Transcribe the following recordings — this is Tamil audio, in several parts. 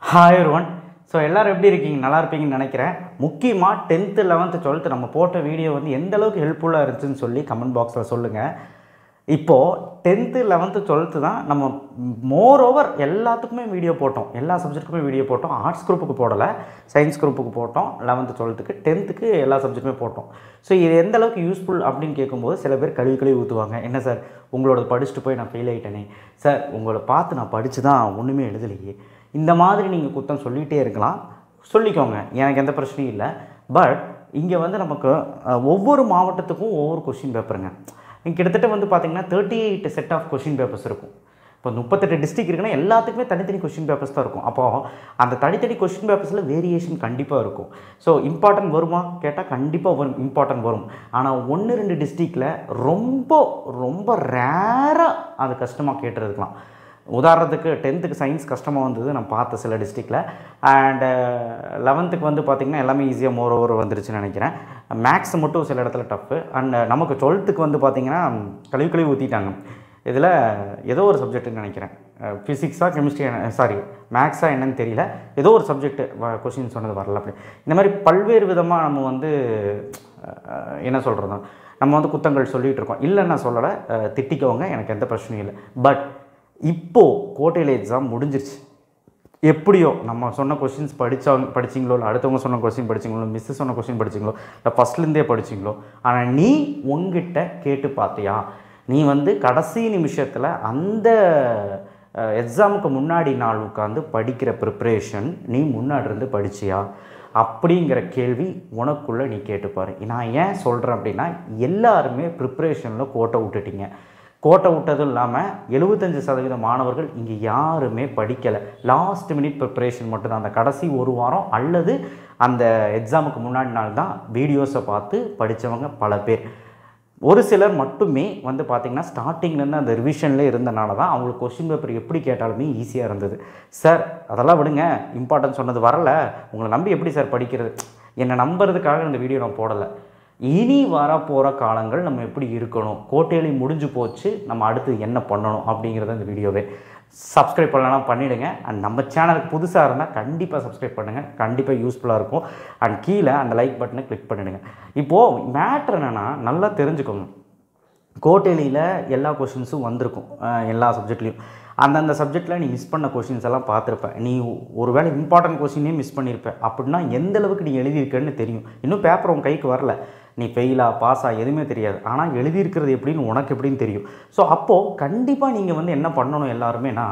Hi everyone. ஸோ எல்லோரும் எப்படி இருக்கீங்க? நல்லா இருப்பீங்கன்னு நினைக்கிறேன். முக்கியமாக 10th 11th 12th நம்ம போட்ட வீடியோ வந்து எந்த அளவுக்கு ஹெல்ப்ஃபுல்லாக இருந்துச்சுன்னு சொல்லி கமெண்ட் பாக்ஸில் சொல்லுங்கள். இப்போது 10th 11th 12th தான் நம்ம மோர் ஓவர் எல்லாத்துக்குமே வீடியோ போட்டோம். எல்லா சப்ஜெக்ட்டுக்குமே வீடியோ போட்டோம். ஆர்ட்ஸ் குரூப்புக்கு போடலை, சயின்ஸ் குரூப்புக்கு போட்டோம். 11th 12th 10th எல்லா சப்ஜெக்ட்டுமே போட்டோம். ஸோ இது எந்த அளவுக்கு யூஸ்ஃபுல் அப்படின்னு கேட்கும்போது சில பேர் கழுவி ஊற்றுவாங்க. என்ன சார், உங்களோட படிச்சுட்டு போய் நான் ஃபெயில் ஆகிட்டேனே சார், உங்களை பார்த்து நான் படித்து தான் ஒன்றுமே எழுதலையே, இந்த மாதிரி நீங்கள் குத்தம் சொல்லிகிட்டே இருக்கலாம். சொல்லிக்கோங்க, எனக்கு எந்த பிரச்சனையும் இல்லை. பட் இங்கே வந்து நமக்கு ஒவ்வொரு மாவட்டத்துக்கும் ஒவ்வொரு கொஷின் பேப்பருங்க. கிட்டத்தட்ட வந்து பார்த்திங்கன்னா 38 செட் ஆஃப் கொஷின் பேப்பர்ஸ் இருக்கும். இப்போ 38 டிஸ்ட்ரிக்ட் இருக்குன்னா எல்லாத்துக்குமே தனித்தனி கொஷின் பேப்பர்ஸ் தான் இருக்கும். அப்போது அந்த தனித்தனி கொஷின் பேப்பர்ஸில் வேரியேஷன் கண்டிப்பாக இருக்கும். ஸோ இம்பார்ட்டன்ட் வருமா கேட்டால் கண்டிப்பாக வரும், இம்பார்ட்டன்ட் வரும். ஆனால் 1-2 டிஸ்ட்ரிக்டில் ரொம்ப ரொம்ப ரேராக அது கஷ்டமாக கேட்டுருக்கலாம். உதாரணத்துக்கு 10th சயின்ஸ் கஷ்டமாக வந்தது நான் பார்த்த சில டிஸ்ட்ரிக்டில். அண்ட் 11th வந்து பார்த்திங்கன்னா எல்லாமே ஈஸியாக மோர் ஓவர் வந்துருச்சுன்னு நினைக்கிறேன். மேக்ஸ் மட்டும் சில இடத்துல டஃப்பு. அண்ட் நமக்கு 12th வந்து பார்த்திங்கன்னா கழுவி ஊற்றிட்டாங்க. இதில் ஏதோ ஒரு சப்ஜெக்ட்டுன்னு நினைக்கிறேன், ஃபிசிக்ஸாக கெமிஸ்ட்ரி மேக்ஸாக என்னன்னு தெரியல, ஏதோ ஒரு சப்ஜெக்ட்டு கொஷின் சொன்னது வரல. அப்படி இந்த மாதிரி பல்வேறு விதமாக நம்ம வந்து என்ன சொல்கிறது, நம்ம வந்து குத்தங்கள் சொல்லிகிட்டு இருக்கோம். இல்லைன்னு நான் சொல்லலை, திட்டிக்கோங்க, எனக்கு எந்த பிரச்சனையும் இல்லை. பட் இப்போது கோட்டையில் எக்ஸாம் முடிஞ்சிருச்சு. எப்படியோ நம்ம சொன்ன கொஷின்ஸ் படிச்சிங்களோ, இல்லை அடுத்தவங்க சொன்ன கொஸ்டின் படிச்சிங்களோ, மிஸ்ஸு சொன்ன கொஸ்டின் படிச்சிங்களோ, இல்லை ஃபஸ்ட்லேருந்தே படிச்சிங்களோ, ஆனால் நீ உங்ககிட்ட கேட்டு பார்த்தியா? நீ வந்து கடைசி நிமிஷத்தில் அந்த எக்ஸாமுக்கு முன்னாடி நாள் உட்காந்து படிக்கிற ப்ரிப்ரேஷன் நீ முன்னாடி இருந்து படிச்சியா அப்படிங்கிற கேள்வி உனக்குள்ளே நீ கேட்டுப்பாரு. நான் ஏன் சொல்கிறேன் அப்படின்னா, எல்லாருமே ப்ரிப்ரேஷனில் கோட்டை விட்டுட்டீங்க. கோட்டை விட்டதும் இல்லாமல் 75% மாணவர்கள் இங்கே யாருமே படிக்கலை. லாஸ்ட் மினிட் ப்ரிப்பரேஷன் மட்டும்தான். அந்த கடைசி ஒரு வாரம் அல்லது அந்த எக்ஸாமுக்கு முன்னாடி நாள் தான் வீடியோஸை பார்த்து படித்தவங்க பல பேர். ஒரு சிலர் மட்டுமே வந்து பார்த்திங்கன்னா ஸ்டார்டிங்லேருந்து அந்த ரிவிஷன்லேயே இருந்தனால தான் அவங்களுக்கு கொஸ்டின் பேப்பர் எப்படி கேட்டாலுமே ஈஸியாக இருந்தது. சார் அதெல்லாம் விடுங்க, இம்பார்ட்டன்ஸ் சொன்னது வரல, உங்களை நம்பி எப்படி சார் படிக்கிறது? என்னை நம்புறதுக்காக இந்த வீடியோ நான் போடலை. இனி வரப்போகிற காலங்கள் நம்ம எப்படி இருக்கணும், கோட்டையிலே முடிஞ்சு போச்சு, நம்ம அடுத்து என்ன பண்ணணும் அப்படிங்கிறத இந்த வீடியோவே. சப்ஸ்கிரைப் பண்ணலாம் பண்ணிவிடுங்க. அண்ட் நம்ம சேனலுக்கு புதுசாக இருந்தால் கண்டிப்பாக சப்ஸ்கிரைப் பண்ணுங்கள், கண்டிப்பாக யூஸ்ஃபுல்லாக இருக்கும். அண்ட் கீழே அந்த லைக் பட்டனை கிளிக் பண்ணிவிடுங்க. இப்போது மேட்ரு என்னென்னா, நல்லா தெரிஞ்சுக்கோங்க. கோட்டையில எல்லா கொஷின்ஸும் வந்திருக்கும், எல்லா சப்ஜெக்ட்லேயும். அந்தந்த சப்ஜெக்டில் நீ மிஸ் பண்ண கொஷின்ஸ் எல்லாம் பார்த்துருப்பேன். நீ ஒரு வேளை இம்பார்ட்டன்ட் கொஷினே மிஸ் பண்ணியிருப்பேன். அப்படின்னா எந்தளவுக்கு நீ எழுதியிருக்கேன்னு தெரியும். இன்னும் பேப்பர் உன் கைக்கு வரல, நீ ஃபெயிலா பாஸா எதுவுமே தெரியாது. ஆனால் எழுதியிருக்கிறது எப்படின்னு உனக்கு எப்படின்னு தெரியும். ஸோ அப்போது கண்டிப்பாக நீங்கள் வந்து என்ன பண்ணணும், எல்லாருமேனா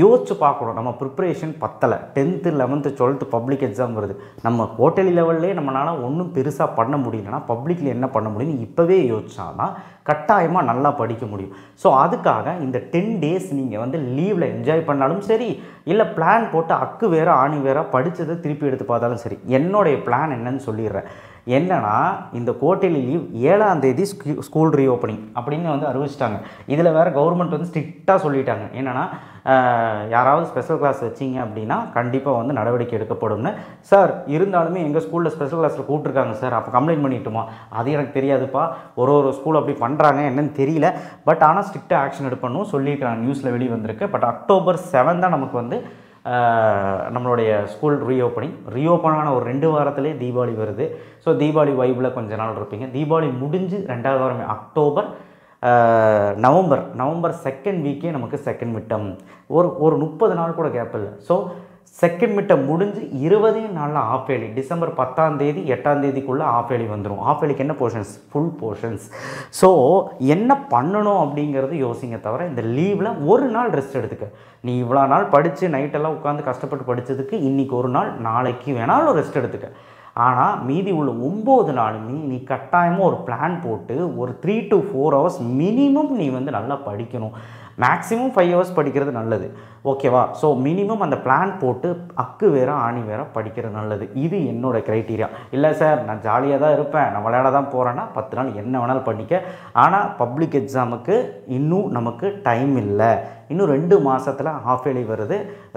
யோசிச்சு பார்க்கணும். நம்ம ப்ரிப்ரேஷன் பத்தலை. 10th 11th 12th public exam வருது. நம்ம குவார்ட்டர்லி லெவல்லே நம்மளால் ஒன்றும் பெருசாக பண்ண முடியலன்னா பப்ளிக்கில் என்ன பண்ண முடியும்னு இப்போவே யோசிச்சாதான் கட்டாயமாக நல்லா படிக்க முடியும். ஸோ அதுக்காக இந்த 10 days நீங்கள் வந்து லீவில் என்ஜாய் பண்ணாலும் சரி, இல்லை பிளான் போட்டு அக்கு வேறு ஆணி வேறு படித்ததை திருப்பி எடுத்து பார்த்தாலும் சரி, என்னுடைய பிளான் என்னன்னு சொல்லிடுறேன். என்னன்னா, இந்த குவார்ட்டர்லி லீவ் 7ஆம் தேதி ஸ்கூல் ரீஓப்பனிங் அப்படின்னு வந்து அறிவிச்சிட்டாங்க. இதில் வேறு கவர்மெண்ட் வந்து ஸ்ட்ரிக்டாக சொல்லிட்டாங்க. என்னென்னா, யாராவது ஸ்பெஷல் கிளாஸ் வச்சிங்க அப்படின்னா கண்டிப்பாக வந்து நடவடிக்கை எடுக்கப்படும்னு. சார் இருந்தாலுமே எங்கள் ஸ்கூலில் ஸ்பெஷல் கிளாஸில் கூப்பிட்ருக்காங்க சார், அப்போ கம்ப்ளைண்ட் பண்ணிட்டுமா? அது எனக்கு தெரியாதுப்பா, ஒரு ஸ்கூல் அப்படி பண்ணுறாங்க, என்னன்னு தெரியல. பட் ஆனால் ஸ்ட்ரிக்டாக ஆக்ஷன் எடுக்கணும் சொல்லியிருக்காங்க, நியூஸில் வெளியே வந்திருக்கு. பட் October 7 தான் நமக்கு வந்து நம்மளுடைய ஸ்கூல் ரீஓப்பனான ஒரு 2 வாரத்திலே தீபாவளி வருது. ஸோ தீபாவளி வைப்பில் கொஞ்ச நாள் இருப்பீங்க. தீபாவளி முடிஞ்சு 2வது வாரமே நவம்பர் 2nd வீக்கே நமக்கு செகண்ட் மிட்டம். ஒரு 30 நாள் கூட கேப் இல்லை. ஸோ செகண்ட் மிட்டம் முடிஞ்சு 20 நாளில் ஆஃப் ஏர்லி. டிசம்பர் 10ஆம் தேதி 8ஆம் தேதிக்குள்ளே ஆஃப் ஏர்லி வந்துடும். ஆஃப் ஏர்லிக்கு என்ன போர்ஷன்ஸ்? Full portions. ஸோ என்ன பண்ணணும் அப்படிங்கிறது யோசிங்க. தவிர இந்த லீவில் ஒரு நாள் ரெஸ்ட் எடுத்துக்க. நீ இவ்வளோ நாள் படித்து நைட்டெல்லாம் உட்காந்து கஷ்டப்பட்டு படித்ததுக்கு இன்றைக்கி ஒரு நாள், நாளைக்கு வேணாலும் ரெஸ்ட் எடுத்துக்க. ஆனால் மீதி உள்ள 9 நாளுமே நீ கட்டாயமாக ஒரு பிளான் போட்டு ஒரு 3 to 4 hours மினிமம் நீ வந்து நல்லா படிக்கணும். மேக்ஸிமம் 5 hours படிக்கிறது நல்லது, ஓகேவா? ஸோ மினிமம் அந்த பிளான் போட்டு அக்கு வேற ஆணி வேற படிக்கிறது நல்லது. இது என்னோட க்ரைட்டீரியா. இல்லை சார் நான் ஜாலியாக தான் இருப்பேன், நான் விளையாட தான் போகிறேன்னா 10 நாள் என்ன வேணாலும் பண்ணிக்க. ஆனால் பப்ளிக் எக்ஸாமுக்கு இன்னும் நமக்கு டைம் இல்லை. இன்னும் 2 மாதத்தில் ஆஃப் ஏர்லி வருது.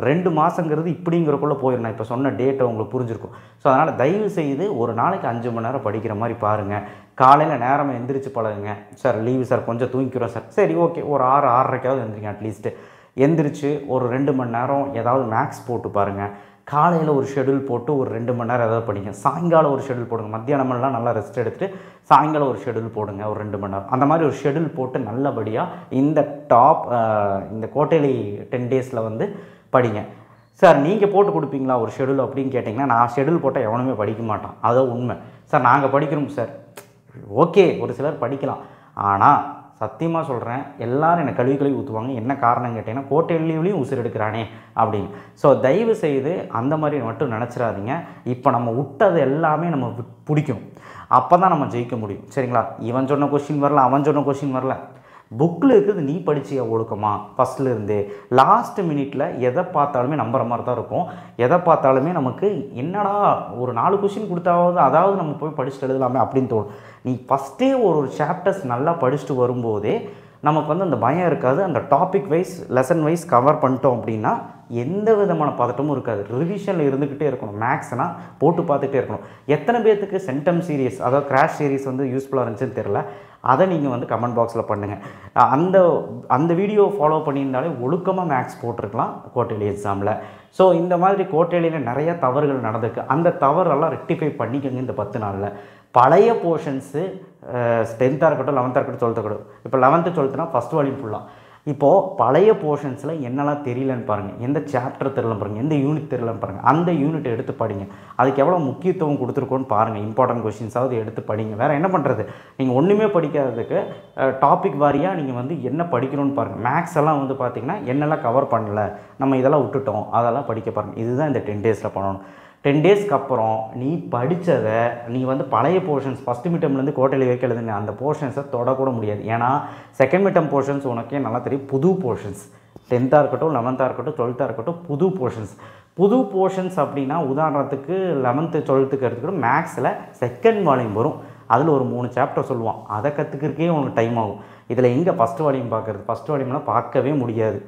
2 மாதங்கிறது இப்படிங்கிறக்குள்ளே போயிடும். நான் இப்போ சொன்ன டேட்டை உங்களுக்கு புரிஞ்சிருக்கும். ஸோ அதனால் தயவு செய்து ஒரு நாளைக்கு 5 மணி நேரம் படிக்கிற மாதிரி பாருங்கள். காலையில் நேரமாக எந்திரிச்சு பழகுங்க. சார் லீவு சார், கொஞ்சம் தூங்கிக்கிறோம் சார், சரி ஓகே, ஒரு 6 6:30க்காவது எந்திரிங்க அட்லீஸ்ட்டு. எந்திரிச்சு ஒரு 2 மணி நேரம் ஏதாவது மேக்ஸ் போட்டு பாருங்கள். காலையில் ஒரு ஷெடியூல் போட்டு ஒரு 2 மணி நேரம் ஏதாவது படிங்க. சாயங்காலம் ஒரு ஷெடியூல் போடுங்க. மத்தியானமெல்லாம் நல்லா ரெஸ்ட் எடுத்துகிட்டு சாயங்காலம் ஒரு ஷெடியூல் போடுங்க ஒரு 2 மணி நேரம். அந்த மாதிரி ஒரு ஷெடியூல் போட்டு நல்லபடியாக இந்த குவார்ட்டர்லி 10 டேஸில் வந்து படிங்க. சார் நீங்கள் போட்டு கொடுப்பீங்களா ஒரு ஷெடியூல் அப்படின்னு கேட்டிங்கன்னா, நான் ஷெடியூல் போட்டால் எவனுமே படிக்க மாட்டான். அதான் உண்மை. சார் நாங்கள் படிக்கிறோம் சார், ஓகே ஒரு சிலர் படிக்கலாம். ஆனால் சத்தியமாக சொல்கிறேன், எல்லோரும் என்னை கழுவி ஊற்றுவாங்க. என்ன காரணம் கேட்டிங்கன்னா, குவார்ட்டர்லிலையும் உசுர் எடுக்கிறானே அப்படின்னு. ஸோ தயவு செய்து அந்த மாதிரி மட்டும் நினச்சிடாதீங்க. இப்போ நம்ம விட்டது எல்லாமே நம்ம பிடிக்கும், அப்போ தான் நம்ம ஜெயிக்க முடியும். சரிங்களா? இவன் சொன்ன கொஸ்டின் வரல, அவன் சொன்ன கொஸ்டின் வரல. புக்கில் இருக்கிறது நீ படிச்சியா ஒழுக்கமா ஃபஸ்ட்லேருந்து லாஸ்ட் மினிட்ல எதை பார்த்தாலுமே நம்புற மாதிரி தான் இருக்கும். எதை பார்த்தாலுமே நமக்கு என்னடா ஒரு 4 கொஸ்டின் கொடுத்தாவது அதாவது நம்ம போய் படிச்சுட்டு எழுதலாமே அப்படின்னு தோணும். நீ ஃபஸ்ட்டே ஒரு சாப்டர்ஸ் நல்லா படிச்சுட்டு வரும்போதே நமக்கு வந்து அந்த பயம் இருக்காது. அந்த topic wise lesson wise cover பண்ணிட்டோம் அப்படின்னா எந்த விதமான பதட்டமும் இருக்காது. ரிவிஷனில் இருந்துக்கிட்டே இருக்கணும். மேக்ஸ்னால் போட்டு பார்த்துட்டே இருக்கணும். எத்தனை பேர்த்துக்கு சென்டம் சீரீஸ் அதாவது கிராஷ் சீரீஸ் வந்து யூஸ்ஃபுல்லாக இருந்துச்சுன்னு தெரில. அதை நீங்கள் வந்து கமெண்ட் பாக்ஸில் பண்ணுங்கள். அந்த வீடியோ ஃபாலோ பண்ணியிருந்தாலே ஒழுக்கமாக மேக்ஸ் போட்டிருக்கலாம் குவார்ட்டர்லி எக்ஸாமில். ஸோ இந்த மாதிரி குவார்ட்டர்லியில் நிறைய தவறுகள் நடந்திருக்கு. அந்த தவறெல்லாம் ரெக்டிஃபை பண்ணிக்கோங்க இந்த 10 நாளில். பழைய போர்ஷன்ஸு 10th இருக்கட்டும் 11th இருக்கட்டும் 12th இருக்கட்டும். இப்போ 11th 12th ஃபஸ்ட் வால்யூம் ஃபுல்லாக. இப்போது பழைய போர்ஷன்ஸில் என்னெல்லாம் தெரியலன்னு பாருங்கள், எந்த சாப்டர் தெரியலன்னு பாருங்கள், எந்த யூனிட் தெரியலன்னு பாருங்கள். அந்த யூனிட் எடுத்து படிங்க. அதுக்கு எவ்வளோ முக்கியத்துவம் கொடுத்துருக்கோன்னு பாருங்கள். இம்பார்ட்டன்ட் கொஸ்டின்ஸாவது எடுத்து படிங்க. வேறு என்ன பண்ணுறது? நீங்கள் ஒன்றுமே படிக்காததுக்கு டாபிக் வாரியாக நீங்கள் வந்து என்ன படிக்கணும்னு பாருங்கள். மேக்ஸ் எல்லாம் வந்து பார்த்திங்கன்னா என்னெல்லாம் கவர் பண்ணல, நம்ம இதெல்லாம் விட்டுட்டோம், அதெல்லாம் படிக்க பாருங்கள். இதுதான் இந்த 10 டேஸில் பண்ணணும். 10 டேஸ்க்கு அப்புறம் நீ படித்ததை நீ வந்து பழைய போர்ஷன்ஸ் ஃபஸ்ட்டு மிட்டம்லேருந்து குவார்ட்டர்லி வரைக்கும் எழுதுங்க, அந்த போர்ஷன்ஸை தொடக்கூட முடியாது. ஏன்னா செகண்ட் மிட்டம் போர்ஷன்ஸ் உனக்கே நல்லா தெரியும். புது போர்ஷன்ஸ் 10th இருக்கட்டும் 11th இருக்கட்டும் 12th இருக்கட்டும் புது போர்ஷன்ஸ் அப்படின்னா உதாரணத்துக்கு 11th 12th எடுத்துக்கிட்டு மேக்ஸில் செகண்ட் வால்யூம் வரும். அதில் ஒரு 3 சாப்டர் சொல்லுவான். அதை கற்றுக்கிறதுக்கே உனக்கு டைம் ஆகும். இதில் எங்கே ஃபஸ்ட் வால்யூம் பார்க்குறது? ஃபஸ்ட் வால்யூம்லாம் பார்க்கவே முடியாது.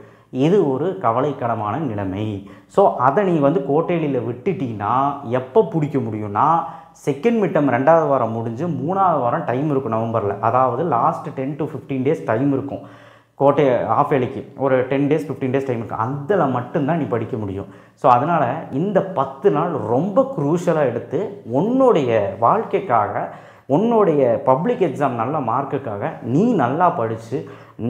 இது ஒரு கவலைக்கிடமான நிலைமை. ஸோ அதை நீ வந்து குவார்ட்டர்லியில் விட்டுட்டீங்கன்னா எப்போ பிடிக்க முடியும்னா, செகண்ட் மிட்டம் 2வது வாரம் முடிஞ்சு 3வது வாரம் டைம் இருக்கும் நவம்பரில். அதாவது லாஸ்ட் 10 to 15 டேஸ் டைம் இருக்கும். ஹாஃப் இயர்லிக்கு ஒரு 10 days 15 days டைம் இருக்கும். அதில் மட்டும்தான் நீ படிக்க முடியும். ஸோ அதனால் இந்த 10 நாள் ரொம்ப க்ரூஷலாக எடுத்து உன்னுடைய வாழ்க்கைக்காக, உன்னுடைய பப்ளிக் எக்ஸாம் நல்ல மார்க்குக்காக நீ நல்லா படித்து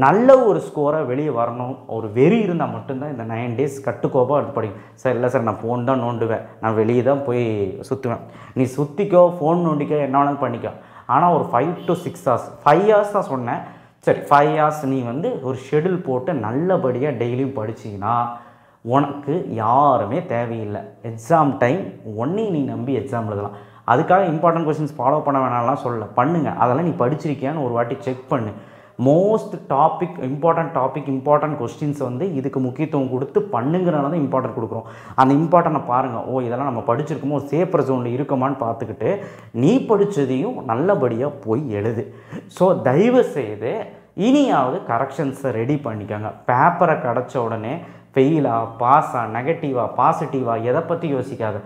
நல்ல ஒரு ஸ்கோரை வெளியே வரணும். ஒரு வெறி இருந்தால் மட்டும்தான் இந்த 9 days கட்டுக்கோப்பாக எடுத்து படிக்கும். சார் இல்லை சார் நான் ஃபோன் தான் நோண்டுவேன், நான் வெளியே தான் போய் சுற்றுவேன். நீ சுற்றிக்கோ, ஃபோன் நோண்டிக்கோ, என்ன வேணாலும் பண்ணிக்கோ. ஆனால் ஒரு 5 to 6 hours 5 hours தான் சொன்னேன். சரி 5 hours நீ வந்து ஒரு ஷெடியூல் போட்டு நல்லபடியாக டெய்லியும் படிச்சிங்கன்னா உனக்கு யாருமே தேவையில்லை. எக்ஸாம் டைம் ஒன்றையும் நீ நம்பி எக்ஸாம் எழுதலாம். அதுக்காக இம்பார்ட்டன்ட் கொஸ்டின்ஸ் ஃபாலோ பண்ண வேணாம்லாம் சொல்லலை, பண்ணுங்கள். அதெல்லாம் நீ படிச்சிருக்கியான்னு ஒரு வாட்டி செக் பண்ணு. மோஸ்ட் இம்பார்ட்டன்ட் கொஸ்டின்ஸ் வந்து இதுக்கு முக்கியத்துவம் கொடுத்து பண்ணுங்கிறனால தான் இம்பார்ட்டன்ட் கொடுக்குறோம். அந்த இம்பார்ட்டனை பாருங்கள். ஓ இதெல்லாம் நம்ம படிச்சிருக்கோமோ, ஒரு சேஃபர் ஜோனில் இருக்கோமான்னு பார்த்துக்கிட்டு நீ படித்ததையும் நல்லபடியாக போய் எழுது. ஸோ தயவு செய்து இனியாவது கரெக்ஷன்ஸை ரெடி பண்ணிக்கோங்க. பேப்பரை கிடச்ச உடனே ஃபெயிலா பாஸா நெகட்டிவா பாசிட்டிவா எதை பற்றி யோசிக்காத.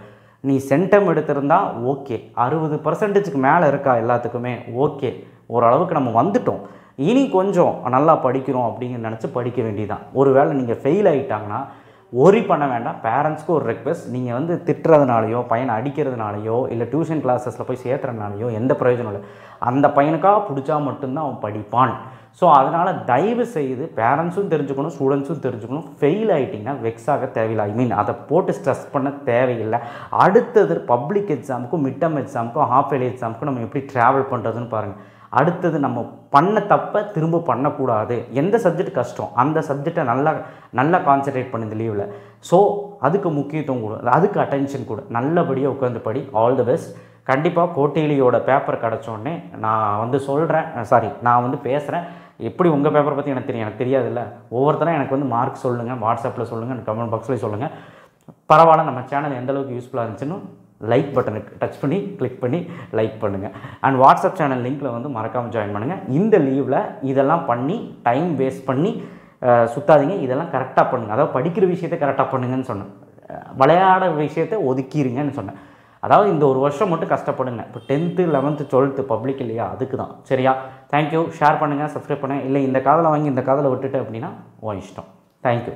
நீ சென்டம் எடுத்திருந்தா ஓகே, 60% மேலே இருக்கா எல்லாத்துக்குமே ஓகே, ஓரளவுக்கு நம்ம வந்துட்டோம். இனி கொஞ்சம் நல்லா படிக்கிறோம் அப்படிங்கிற நினச்சி படிக்க வேண்டியதான். ஒருவேளை நீங்கள் ஃபெயில் ஆகிட்டாங்கன்னா ஒரி பண்ண வேண்டாம். பேரண்ட்ஸ்க்கு ஒரு ரெக்வெஸ்ட், நீங்கள் வந்து திட்டுறதுனாலையோ பையனை அடிக்கிறதுனாலையோ இல்லை டியூஷன் கிளாஸஸில் போய் சேர்த்துறதுனாலையோ எந்த பிரயோஜனம் இல்லை. அந்த பையனுக்காக பிடிச்சா மட்டும்தான் அவன் படிப்பான். ஸோ அதனால் தயவு செய்து பேரண்ட்ஸும் தெரிஞ்சுக்கணும், ஸ்டூடெண்ட்ஸும் தெரிஞ்சுக்கணும். ஃபெயில் ஆகிட்டிங்கன்னா வெக்ஸ் ஆக தேவையில்லை. அதை போட்டு ஸ்ட்ரெஸ் பண்ண தேவையில்லை. அடுத்தது பப்ளிக் எக்ஸாமுக்கும் மிட்டம் எக்ஸாமுக்கும் ஹாஃப் இயர்லி எக்ஸாமுக்கும் நம்ம எப்படி ட்ராவல் பண்ணுறதுன்னு பாருங்கள். அடுத்தது நம்ம பண்ண தப்பை திரும்ப பண்ணக்கூடாது. எந்த சப்ஜெக்ட் கஷ்டம் அந்த சப்ஜெக்டை நல்லா கான்சன்ட்ரேட் பண்ணுது லீவில். ஸோ அதுக்கு முக்கியத்துவம் கொடு, அதுக்கு அட்டென்ஷன் கொடு, நல்லபடியாக உட்காந்து படி. All the best. கண்டிப்பாக குவார்ட்டர்லியோட பேப்பர் கிடச்சோடனே நான் வந்து சொல்கிறேன், நான் வந்து பேசுகிறேன். எப்படி உங்கள் பேப்பரை பற்றி எனக்கு தெரியும், எனக்கு தெரியாதுல்ல. ஒவ்வொருத்தரும் எனக்கு வந்து மார்க் சொல்லுங்கள், வாட்ஸ்அப்பில் சொல்லுங்கள், எனக்கு கமெண்ட் பாக்ஸில் சொல்லுங்கள். பரவாயில்ல, நம்ம சேனல் எந்தளவுக்கு யூஸ்ஃபுல்லாக இருந்துச்சுன்னு லைக் பட்டனுக்கு டச் பண்ணி கிளிக் பண்ணி லைக் பண்ணுங்கள். அண்ட் வாட்ஸ்அப் சேனல் லிங்க்கில் வந்து மறக்காமல் ஜாயின் பண்ணுங்கள். இந்த லீவில் இதெல்லாம் பண்ணி டைம் வேஸ்ட் பண்ணி சுற்றாதீங்க. இதெல்லாம் கரெக்டாக பண்ணுங்கள். அதாவது படிக்கிற விஷயத்தை கரெக்டாக பண்ணுங்கன்னு சொன்னேன், விளையாட விஷயத்தை ஒதுக்கிடுங்கன்னு சொன்னேன். அதாவது இந்த ஒரு வருஷம் மட்டும் கஷ்டப்படுங்க. இப்போ 10th 11th 12th பப்ளிக் இல்லையா, அதுக்கு தான். சரியா? தேங்க்யூ. ஷேர் பண்ணுங்கள், சப்ஸ்கிரைப் பண்ணுங்கள். இல்லை இந்த காதில் வாங்கி இந்த காதில் விட்டுட்டு அப்படின்னா உன் இஷ்டம். தேங்க்யூ.